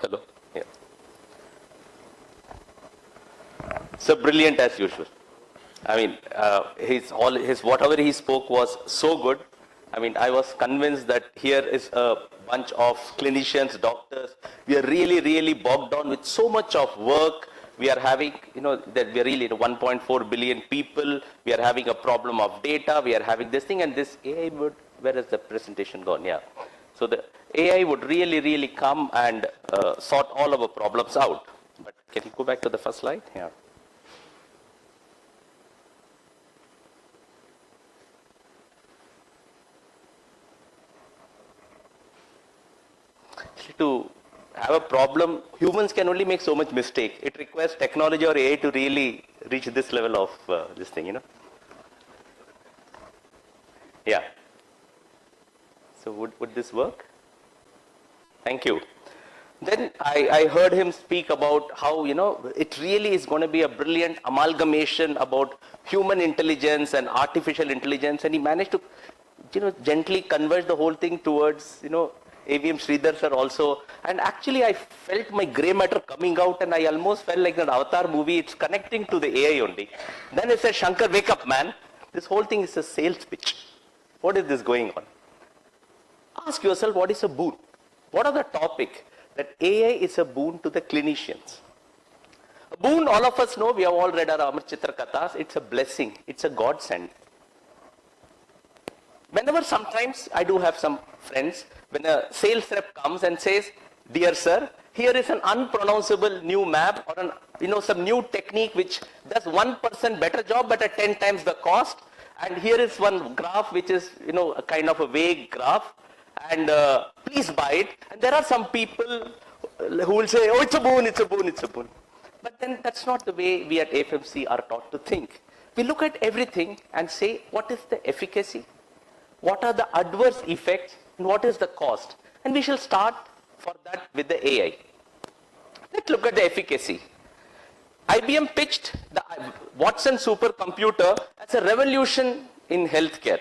Hello. Yeah. So brilliant as usual. I mean, his whatever he spoke was so good. I mean, I was convinced that here is a bunch of clinicians, doctors. We are really bogged down with so much of work. We are having, that we are really 1.4 billion people. We are having a problem of data. We are having this thing, and this AI would. Where is the presentation gone? Yeah. So the AI would really come and sort all our problems out. But can you go back to the first slide? Yeah. To have a problem, humans can only make so much mistake. It requires technology or AI to really reach this level of this thing, Yeah. So would this work? Thank you. Then I heard him speak about how, it really is going to be a brilliant amalgamation about human intelligence and artificial intelligence. And he managed to, gently converge the whole thing towards, AVM Sridhar sir also. And actually I felt my gray matter coming out, and I almost felt like an Avatar movie. It's connecting to the AI only. Then I said, Shankar, wake up, man. This whole thing is a sales pitch. What is this going on? Ask yourself, what is a boon? What are the topic? That AI is a boon to the clinicians. A boon, all of us know, we have all read our Amar Chitra Kathas, it's a blessing, it's a godsend. Whenever sometimes I do have some friends, when a sales rep comes and says, dear sir, here is an unpronounceable new map or some new technique which does 1% better job but at 10 times the cost, and here is one graph which is a kind of a vague graph, and please buy it. And there are some people who will say, oh, it's a boon, it's a boon, it's a boon. But then that's not the way we at FMC are taught to think. We look at everything and say, what is the efficacy? What are the adverse effects? And what is the cost? And we shall start for that with the AI. Let's look at the efficacy. IBM pitched the Watson supercomputer as a revolution in healthcare.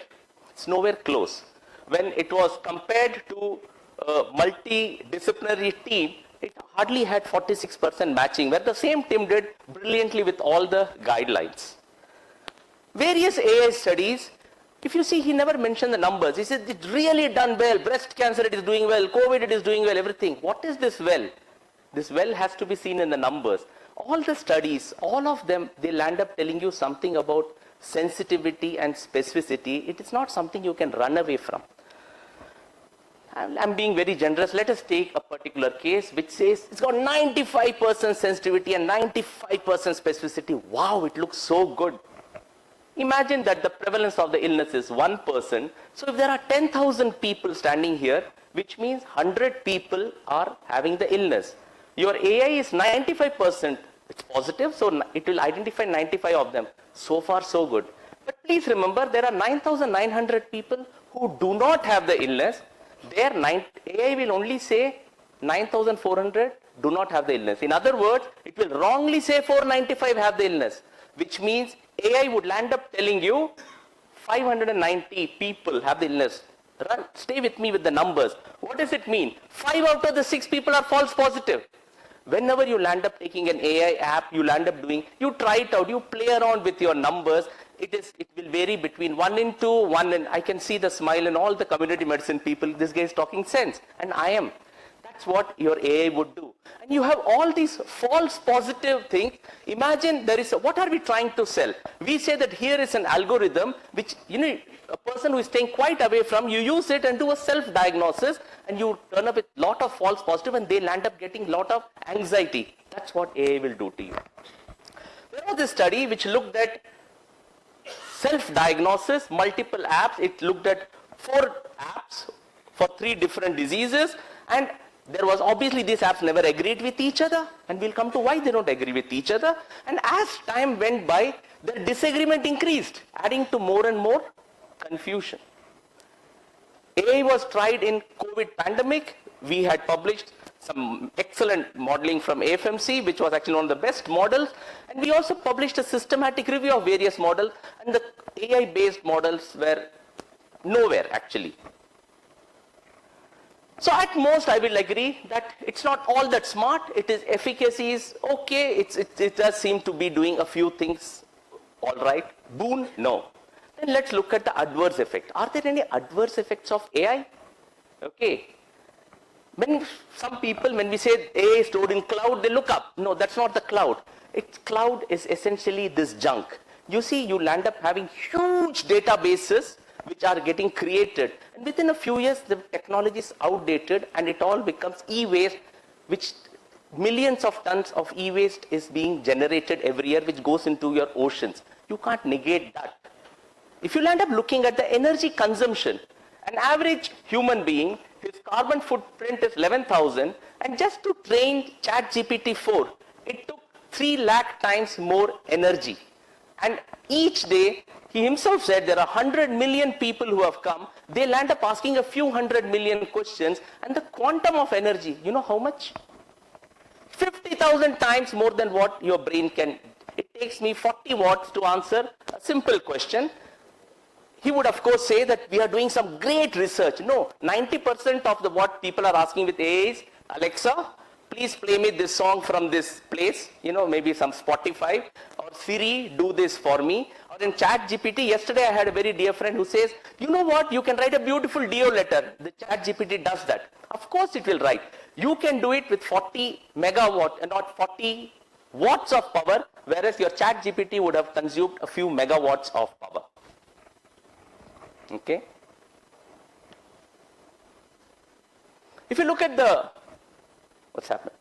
It's nowhere close. When it was compared to a multidisciplinary team, it hardly had 46% matching, where the same team did brilliantly with all the guidelines. Various AI studies, if you see, he never mentioned the numbers. He said, it's really done well. Breast cancer, it is doing well. COVID, it is doing well, everything. What is this well? This well has to be seen in the numbers. All the studies, all of them, they'll land up telling you something about sensitivity and specificity. It is not something you can run away from. I'm being very generous. Let us take a particular case which says it's got 95% sensitivity and 95% specificity. Wow, it looks so good. Imagine that the prevalence of the illness is 1%. So if there are 10,000 people standing here, which means 100 people are having the illness. Your AI is 95%. It's positive, so it will identify 95 of them. So far, so good. But please remember, there are 9,900 people who do not have the illness. Their AI will only say 9,400 do not have the illness. In other words, it will wrongly say 495 have the illness, which means AI would land up telling you 590 people have the illness. Stay with me with the numbers. What does it mean? 5 out of the 6 people are false positive. Whenever you land up taking an AI app, you land up doing, you try it out, you play around with your numbers. It will vary between 1 in 2, 1 in, I can see the smile in all the community medicine people. This guy is talking sense, and I am. That's what your AI would do. And you have all these false positive things. Imagine what are we trying to sell? We say that here is an algorithm which, a person who is staying quite away from, you use it and do a self-diagnosis, and you turn up with a lot of false positive, and they land up getting a lot of anxiety. That's what AI will do to you. There was this study which looked at self-diagnosis, multiple apps. It looked at 4 apps for 3 different diseases, and there was obviously these apps never agreed with each other, and we'll come to why they don't agree with each other. And as time went by, the disagreement increased, adding to more and more confusion. AI was tried in COVID pandemic. We had published some excellent modeling from AFMC, which was actually one of the best models. And we also published a systematic review of various models, and the AI-based models were nowhere actually. So at most I will agree that it's not all that smart. It is efficacy is okay. It does seem to be doing a few things all right. Boon, no. Then let's look at the adverse effect. Are there any adverse effects of AI? Okay. When some people, when we say AI is stored in cloud, they look up. No, that's not the cloud. Cloud is essentially this junk. You see, you'll end up having huge databases which are getting created. And within a few years, the technology is outdated and it all becomes e-waste, which millions of tons of e-waste is being generated every year, which goes into your oceans. You can't negate that. If you end up looking at the energy consumption, an average human being, his carbon footprint is 11,000, and just to train ChatGPT 4, it took 3 lakh times more energy. And each day, he himself said there are 100 million people who have come, they'll end up asking a few 100 million questions, and the quantum of energy, you know how much? 50,000 times more than what your brain can. It takes me 40 watts to answer a simple question. He would of course say that we are doing some great research. No, 90% of what people are asking with AI is, Alexa, please play me this song from this place, maybe some Spotify, or Siri, do this for me. Or in ChatGPT, yesterday I had a very dear friend who says, you know what, you can write a beautiful DO letter. The ChatGPT does that. Of course it will write. You can do it with 40 megawatt, not 40 watts of power, whereas your ChatGPT would have consumed a few megawatts of power. Okay. If you look at what's happening?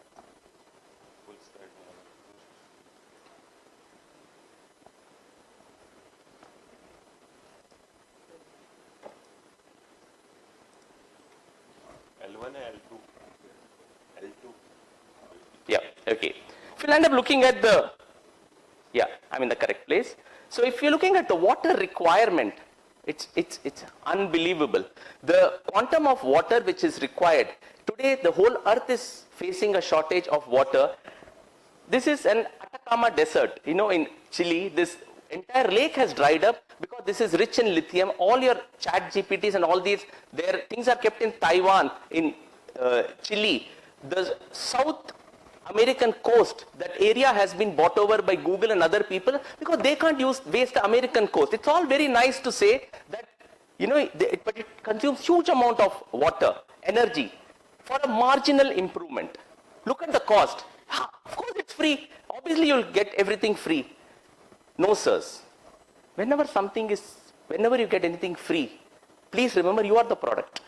L1 and L2. L2. Yeah, okay. If you end up looking at I'm in the correct place. So if you're looking at the water requirement, it's unbelievable. The quantum of water which is required. Today, the whole earth is facing a shortage of water. This is an Atacama desert. In Chile, this entire lake has dried up because this is rich in lithium. All your chat GPTs and all these, their things are kept in Taiwan, in Chile. The South American coast, that area has been bought over by Google and other people because they can't waste the American coast. It's all very nice to say that, but it consumes huge amount of water, energy for a marginal improvement. Look at the cost. Of course it's free. Obviously you'll get everything free. No, sirs. Whenever you get anything free, please remember you are the product.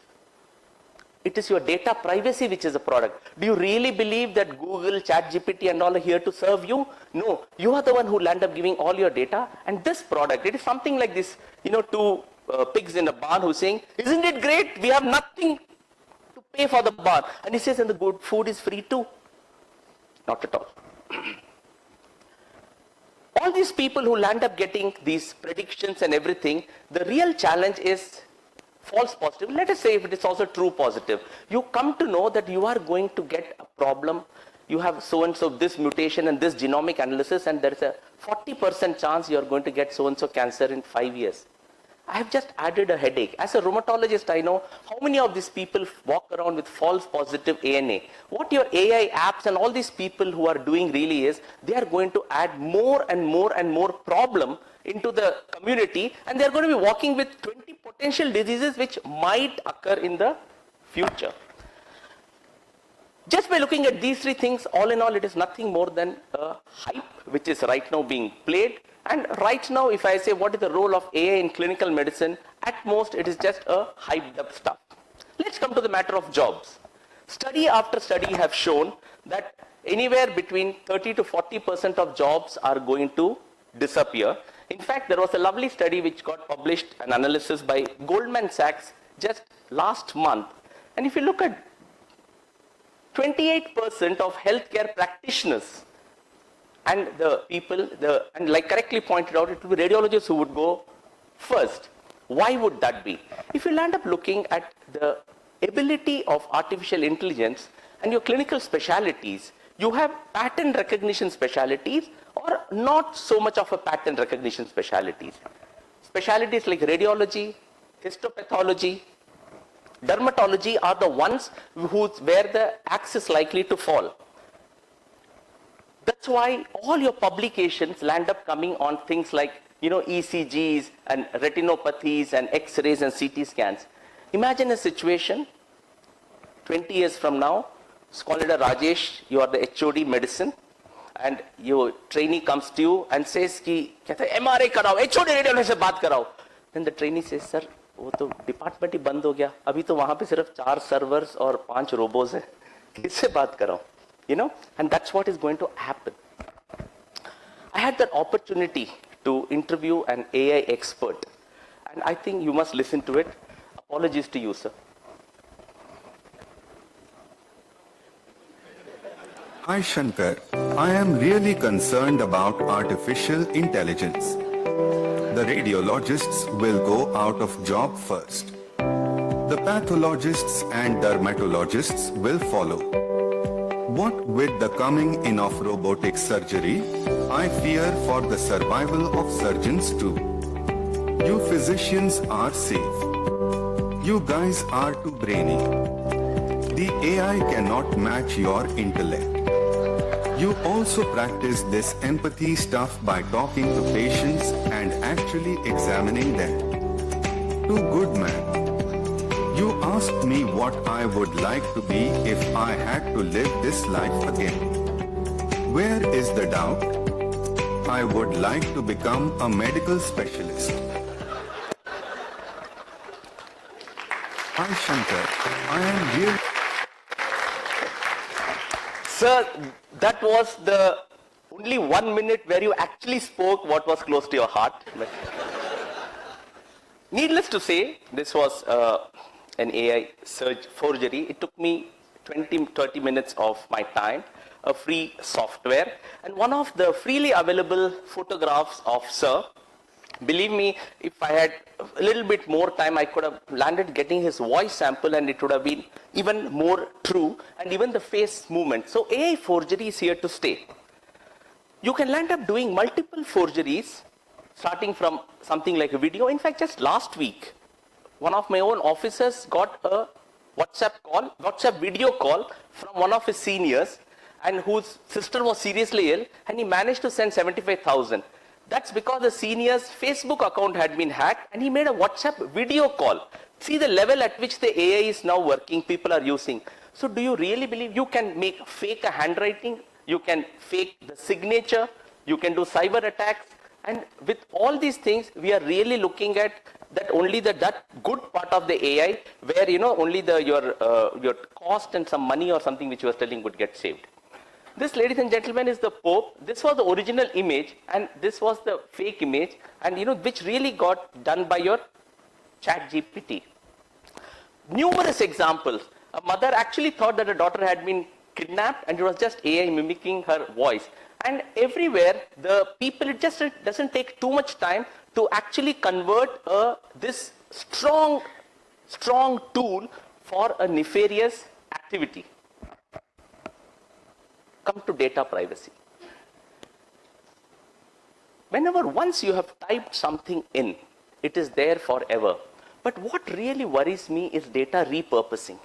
It is your data privacy which is a product. Do you really believe that Google, ChatGPT and all are here to serve you? No, you are the one who will end up giving all your data. And this product, it is something like this, two pigs in a barn who saying, isn't it great? We have nothing to pay for the barn. And he says, and the good food is free too. Not at all. All these people who land up getting these predictions and everything, the real challenge is false positive. Let us say if it is also true positive. You come to know that you are going to get a problem. You have so-and-so this mutation and this genomic analysis, and there is a 40% chance you are going to get so-and-so cancer in 5 years. I have just added a headache. As a rheumatologist, I know how many of these people walk around with false positive ANA. What your AI apps and all these people who are doing really is, they are going to add more and more and more problem into the community, and they are going to be walking with 20 potential diseases which might occur in the future. Just by looking at these three things, all in all, it is nothing more than a hype which is right now being played. And right now, if I say what is the role of AI in clinical medicine, at most it is just a hyped up stuff. Let's come to the matter of jobs. Study after study have shown that anywhere between 30 to 40% of jobs are going to disappear. In fact, there was a lovely study which got published, an analysis by Goldman Sachs just last month. And if you look at 28% of healthcare practitioners and the people, and like correctly pointed out, it would be radiologists who would go first. Why would that be? If you land up looking at the ability of artificial intelligence and your clinical specialties, you have pattern recognition specialties or not so much of a pattern recognition specialties. Specialties like radiology, histopathology, dermatology are the ones where the axe is likely to fall. That's why all your publications land up coming on things like, ECGs and retinopathies and X-rays and CT scans. Imagine a situation 20 years from now, Scholar Rajesh, you are the HOD medicine, and your trainee comes to you and says कि कहता है MRI कराओ, HOD radiology से बात कराओ. Then the trainee says, sir, वो तो department ही बंद हो गया, अभी तो वहाँ पे सिर्फ 4 सर्वर्स और 5 रोबोस हैं, किससे बात कराओ? And that's what is going to happen. I had that opportunity to interview an AI expert, and I think you must listen to it. Apologies to you, sir. Hi Shankar, I am really concerned about artificial intelligence. The radiologists will go out of job first. The pathologists and dermatologists will follow. What with the coming in of robotic surgery, I fear for the survival of surgeons too. You physicians are safe. You guys are too brainy. The AI cannot match your intellect. You also practice this empathy stuff by talking to patients and actually examining them. Too good, man. You asked me what I would like to be if I had to live this life again. Where is the doubt? I would like to become a medical specialist. Hi Shankar, I am really... Sir, that was the only 1 minute where you actually spoke what was close to your heart. Needless to say, this was an AI search forgery. It took me 20-30 minutes of my time, a free software, and one of the freely available photographs of Sir. Believe me, if I had a little bit more time, I could have landed getting his voice sample and it would have been even more true, and even the face movement. So AI forgery is here to stay. You can land up doing multiple forgeries, starting from something like a video. In fact, just last week, one of my own officers got a WhatsApp video call from one of his seniors, and whose sister was seriously ill, and he managed to send 75,000. That's because the senior's Facebook account had been hacked, and he made a WhatsApp video call. See the level at which the AI is now working, people are using. So do you really believe you can fake a handwriting, you can fake the signature, you can do cyber attacks, and with all these things, we are really looking at that only that good part of the AI, where only your cost and some money or something which you were telling would get saved. This, ladies and gentlemen, is the Pope. This was the original image, and this was the fake image, and which really got done by your chat GPT. Numerous examples. A mother actually thought that her daughter had been kidnapped, and it was just AI mimicking her voice. And everywhere, the people, it just doesn't take too much time to actually convert this strong tool for a nefarious activity. Come to data privacy. Once you have typed something in, it is there forever. But what really worries me is data repurposing.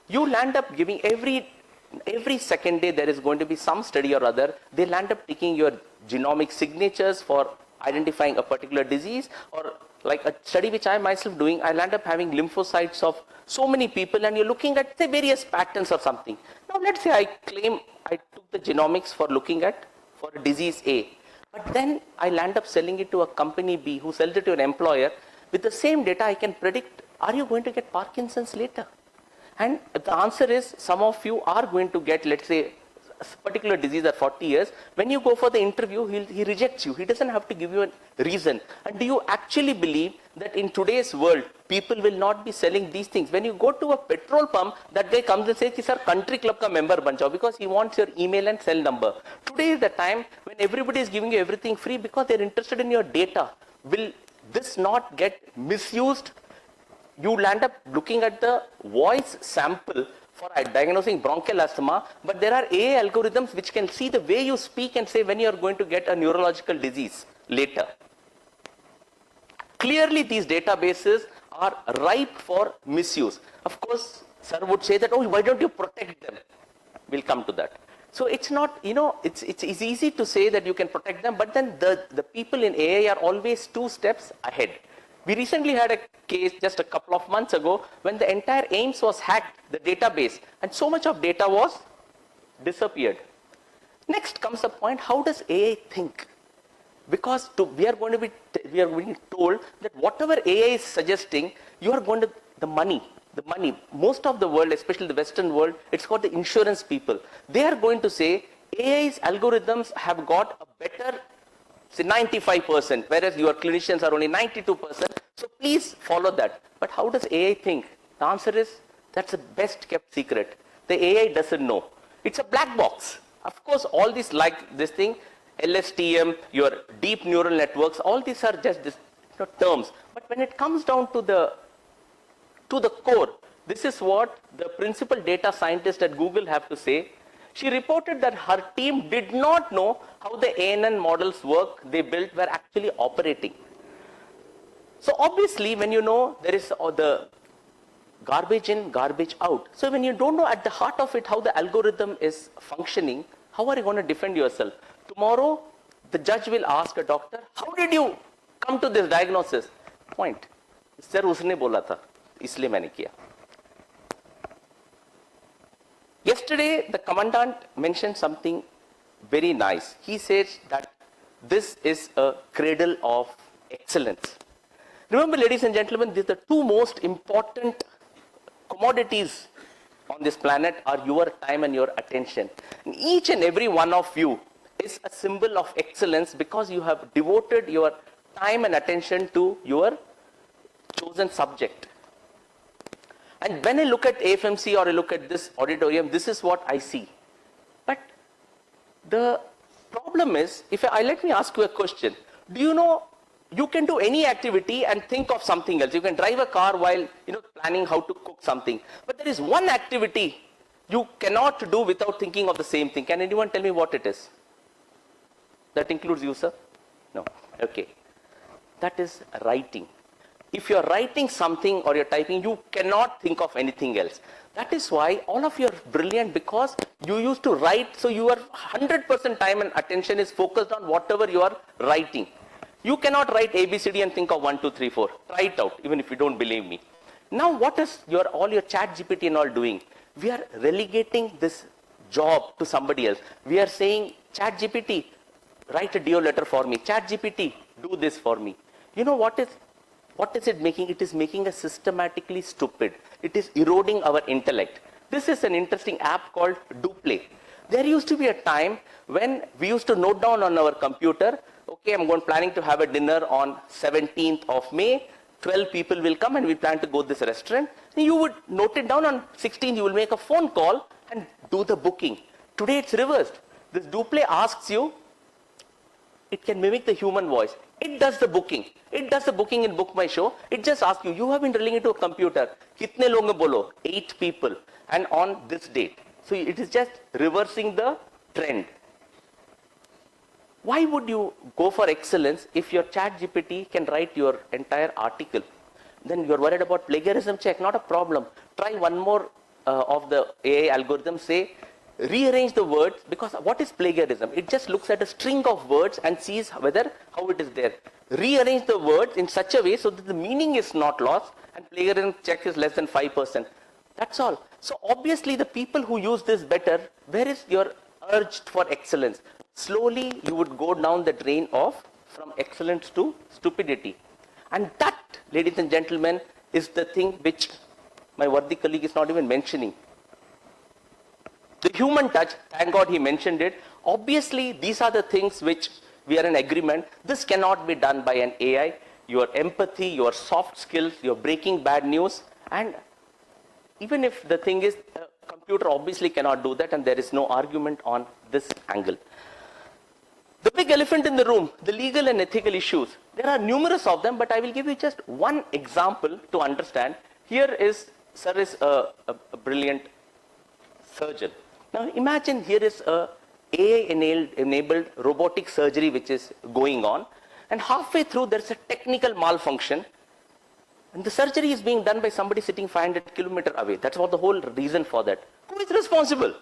You land up giving every second day there is going to be some study or other, they land up taking your genomic signatures for identifying a particular disease, or like a study which I myself doing, I land up having lymphocytes of so many people, and you're looking at say various patterns or something. Now let's say I claim I took the genomics for looking at for a disease A, but then I land up selling it to a company B who sells it to an employer. With the same data, I can predict, are you going to get Parkinson's later? And the answer is, some of you are going to get, let's say, a particular disease at 40 years. When you go for the interview, he rejects you. He doesn't have to give you a reason. And do you actually believe that in today's world, people will not be selling these things? When you go to a petrol pump, that guy comes and says, sir, country club ka member ban jao, because he wants your email and cell number. Today is the time when everybody is giving you everything free because they're interested in your data. Will this not get misused? You land up looking at the voice sample for diagnosing bronchial asthma, but there are AI algorithms which can see the way you speak and say when you are going to get a neurological disease later. Clearly, these databases are ripe for misuse. Of course, sir would say that, oh, why don't you protect them? We'll come to that. So it's not, it's easy to say that you can protect them, but then the people in AI are always 2 steps ahead. We recently had a case just a couple of months ago when the entire AIMS was hacked, the database, and so much of data was disappeared. Next comes the point, how does AI think? Because we are being told that whatever AI is suggesting, you are going to, the money, most of the world, especially the Western world, it's got the insurance people. They are going to say, AI's algorithms have got a better, say 95%, whereas your clinicians are only 92%. So please follow that. But how does AI think? The answer is, that's the best kept secret. The AI doesn't know. It's a black box. Of course, all these, like this thing, LSTM, your deep neural networks, all these are just this, terms. But when it comes down to the core, this is what the principal data scientist at Google have to say. She reported that her team did not know how the ANN models work they built were actually operating. So obviously, when you know there is the garbage in, garbage out. So when you don't know at the heart of it how the algorithm is functioning, how are you going to defend yourself? Tomorrow, the judge will ask a doctor, how did you come to this diagnosis? Point. Sir, उसने बोला था, इसलिए मैंने किया. Yesterday, the commandant mentioned something very nice. He says that this is a cradle of excellence. Remember, ladies and gentlemen, these are the 2 most important commodities on this planet are your time and your attention. And each and every one of you is a symbol of excellence because you have devoted your time and attention to your chosen subject. And when I look at AFMC or I look at this auditorium, this is what I see. But the problem is, let me ask you a question. Do you know you can do any activity and think of something else? You can drive a car while planning how to cook something. But there is one activity you cannot do without thinking of the same thing. Can anyone tell me what it is? That includes you, sir? No. Okay. That is writing. If you're writing something or you're typing, you cannot think of anything else. That is why all of you are brilliant, because you used to write, so your 100% time and attention is focused on whatever you are writing. You cannot write ABCD and think of 1, 2, 3, 4. Try it out, even if you don't believe me. Now, what is all your chat GPT and all doing? We are relegating this job to somebody else. We are saying, chat GPT, write a DO letter for me. Chat GPT, do this for me. You know what is it making? It is making us systematically stupid. It is eroding our intellect. This is an interesting app called DoPlay. There used to be a time when we used to note down on our computer, okay, I'm planning to have a dinner on 17th of May. 12 people will come and we plan to go to this restaurant. And you would note it down on 16th, you will make a phone call and do the booking. Today it's reversed. This DoPlay asks you, it can mimic the human voice. It does the booking. It does the booking in Book My Show. It just asks you, you have been drilling into a computer. Kitne loge bolo? 8 people. And on this date. So it is just reversing the trend. Why would you go for excellence if your chat GPT can write your entire article? Then you're worried about plagiarism check, not a problem. Try one more of the AI algorithm, say, rearrange the words, because what is plagiarism? It just looks at a string of words and sees how it is there. Rearrange the words in such a way so that the meaning is not lost and plagiarism check is less than 5%. That's all. So obviously the people who use this better, where is your urge for excellence? Slowly you would go down the drain from excellence to stupidity. And that, ladies and gentlemen, is the thing which my worthy colleague is not even mentioning. The human touch, thank God he mentioned it. Obviously, these are the things which we are in agreement. This cannot be done by an AI. Your empathy, your soft skills, your breaking bad news. And even if the thing is, a computer obviously cannot do that, and there is no argument on this angle. The big elephant in the room, the legal and ethical issues. There are numerous of them, but I will give you just one example to understand. Here is, sir is a brilliant surgeon. Now imagine here is a AI-enabled robotic surgery which is going on, and halfway through there's a technical malfunction. And the surgery is being done by somebody sitting 500 kilometers away. That's what the whole reason for that. Who is responsible?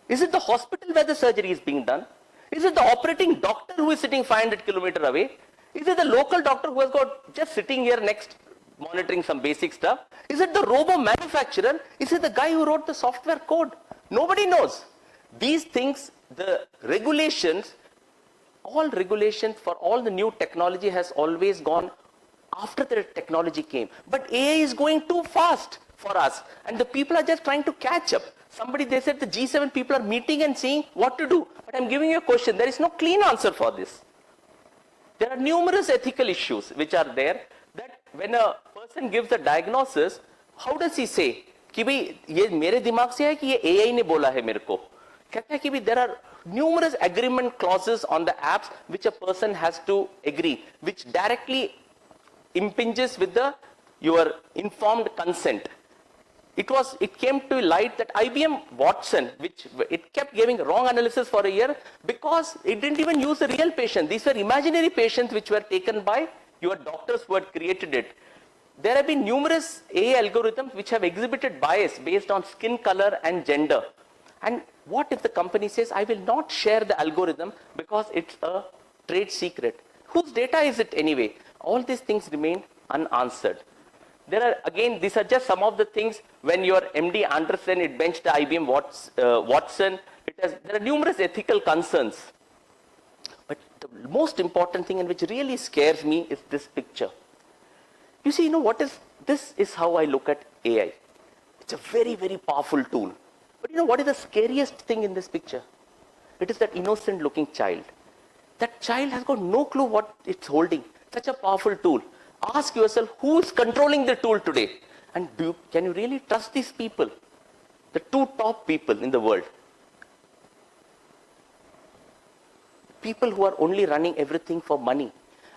Is it the hospital where the surgery is being done? Is it the operating doctor who is sitting 500 kilometers away? Is it the local doctor who has got just sitting here next monitoring some basic stuff? Is it the robo manufacturer? Is it the guy who wrote the software code? Nobody knows. These things, the regulations, all regulations for all the new technology has always gone after the technology came. But AI is going too fast for us. And the people are just trying to catch up. Somebody, they said the G7 people are meeting and seeing what to do. But I'm giving you a question. There is no clean answer for this. There are numerous ethical issues which are there that when a person gives a diagnosis, how does he say, कि भाई ये मेरे दिमाग से है कि ये AI ने बोला है मेरे को? कहता है कि भाई there are numerous agreement clauses on the apps which a person has to agree, which directly impinges with your informed consent. It came to light that IBM Watson, which it kept giving wrong analysis for a year because it didn't even use the real patient. These were imaginary patients which were taken by your doctors who had created it. There have been numerous AI algorithms which have exhibited bias based on skin color and gender. And what if the company says, I will not share the algorithm because it's a trade secret? Whose data is it anyway? All these things remain unanswered. There are, again, these are just some of the things when your MD Anderson, it benched the IBM Watson. There are numerous ethical concerns. But the most important thing and which really scares me is this picture. You see, this is how I look at AI. It's a very, very powerful tool. But what is the scariest thing in this picture? It is that innocent looking child. That child has got no clue what it's holding. Such a powerful tool. Ask yourself, who is controlling the tool today? And can you really trust these people? The two top people in the world. People who are only running everything for money.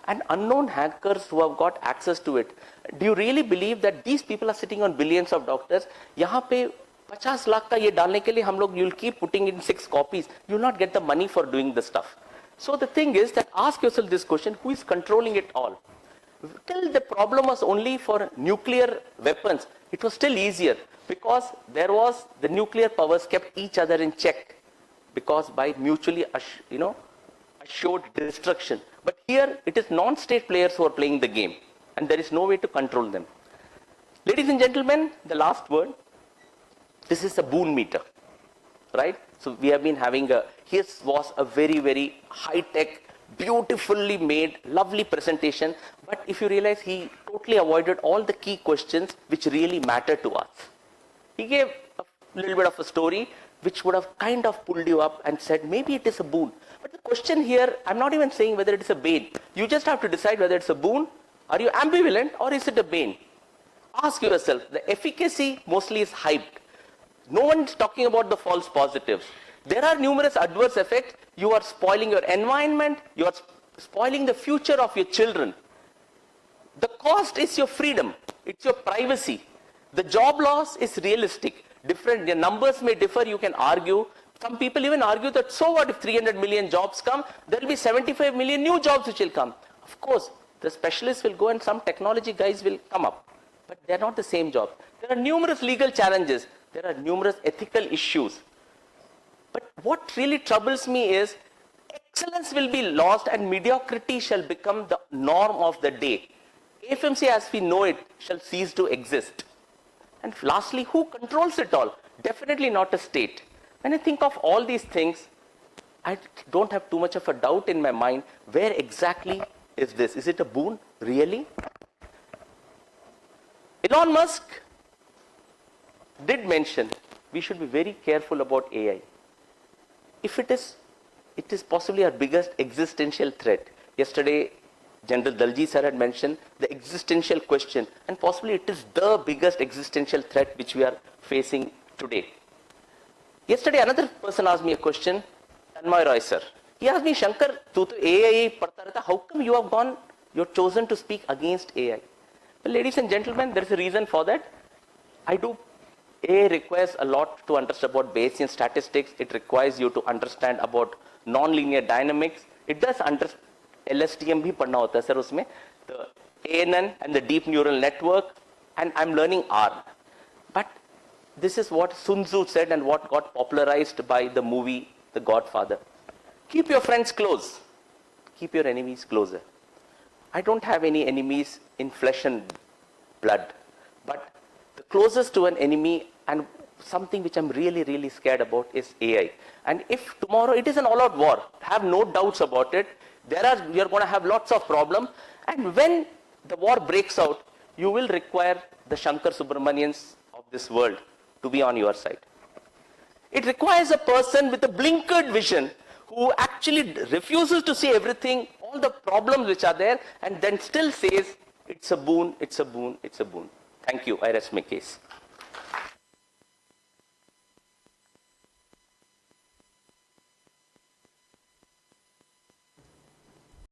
And unknown hackers who have got access to it. Do you really believe that these people are sitting on billions of doctors? यहाँ पे 50 लाख का ये डालने के लिए हम लोग, you'll keep putting in 6 copies. You'll not get the money for doing the stuff. So the thing is that ask yourself this question, who is controlling it all? Till the problem was only for nuclear weapons, it was still easier because there was the nuclear powers kept each other in check because by mutually assured destruction. But here it is non-state players who are playing the game and there is no way to control them. Ladies and gentlemen, the last word, this is a boon meter, right? So we have been having his was a very, very high-tech, beautifully made, lovely presentation. But if you realize, he totally avoided all the key questions which really matter to us. He gave a little bit of a story which would have kind of pulled you up and said, maybe it is a boon. But the question here, I'm not even saying whether it is a bane. You just have to decide whether it's a boon, are you ambivalent, or is it a bane? Ask yourself, the efficacy mostly is hyped. No one is talking about the false positives. There are numerous adverse effects. You are spoiling your environment. You are spoiling the future of your children. The cost is your freedom. It's your privacy. The job loss is realistic. Different, the numbers may differ. You can argue. Some people even argue that so what if 300 million jobs come? There will be 75 million new jobs which will come. Of course, the specialists will go and some technology guys will come up. But they're not the same job. There are numerous legal challenges. There are numerous ethical issues. But what really troubles me is excellence will be lost and mediocrity shall become the norm of the day. FMC as we know it shall cease to exist. And lastly, who controls it all? Definitely not a state. When I think of all these things, I don't have too much of a doubt in my mind, where exactly is this? Is it a boon? Really? Elon Musk did mention we should be very careful about AI. If it is possibly our biggest existential threat. Yesterday, General Dalji sir had mentioned the existential question, and possibly it is the biggest existential threat which we are facing today. Yesterday, another person asked me a question, Tanmay Roy sir. He asked me, Shankar, tu to AI padhta rehta, how come you're chosen to speak against AI? Well, ladies and gentlemen, there is a reason for that. AI requires a lot to understand about Bayesian statistics. It requires you to understand about non-linear dynamics. It does understand LSTM भी पढ़ना होता है sir उसमें. The ANN and the deep neural network, and I'm learning R. But this is what Sun Tzu said and what got popularized by the movie The Godfather. Keep your friends close. Keep your enemies closer. I don't have any enemies in flesh and blood, but the closest to an enemy and something which I'm really, really scared about is AI. And if tomorrow it is an all-out war, have no doubts about it, you're going to have lots of problems. And when the war breaks out, you will require the Shankar Subramanians of this world to be on your side. It requires a person with a blinkered vision who actually refuses to see everything, all the problems which are there, and then still says, it's a boon, it's a boon, it's a boon. Thank you. I rest my case.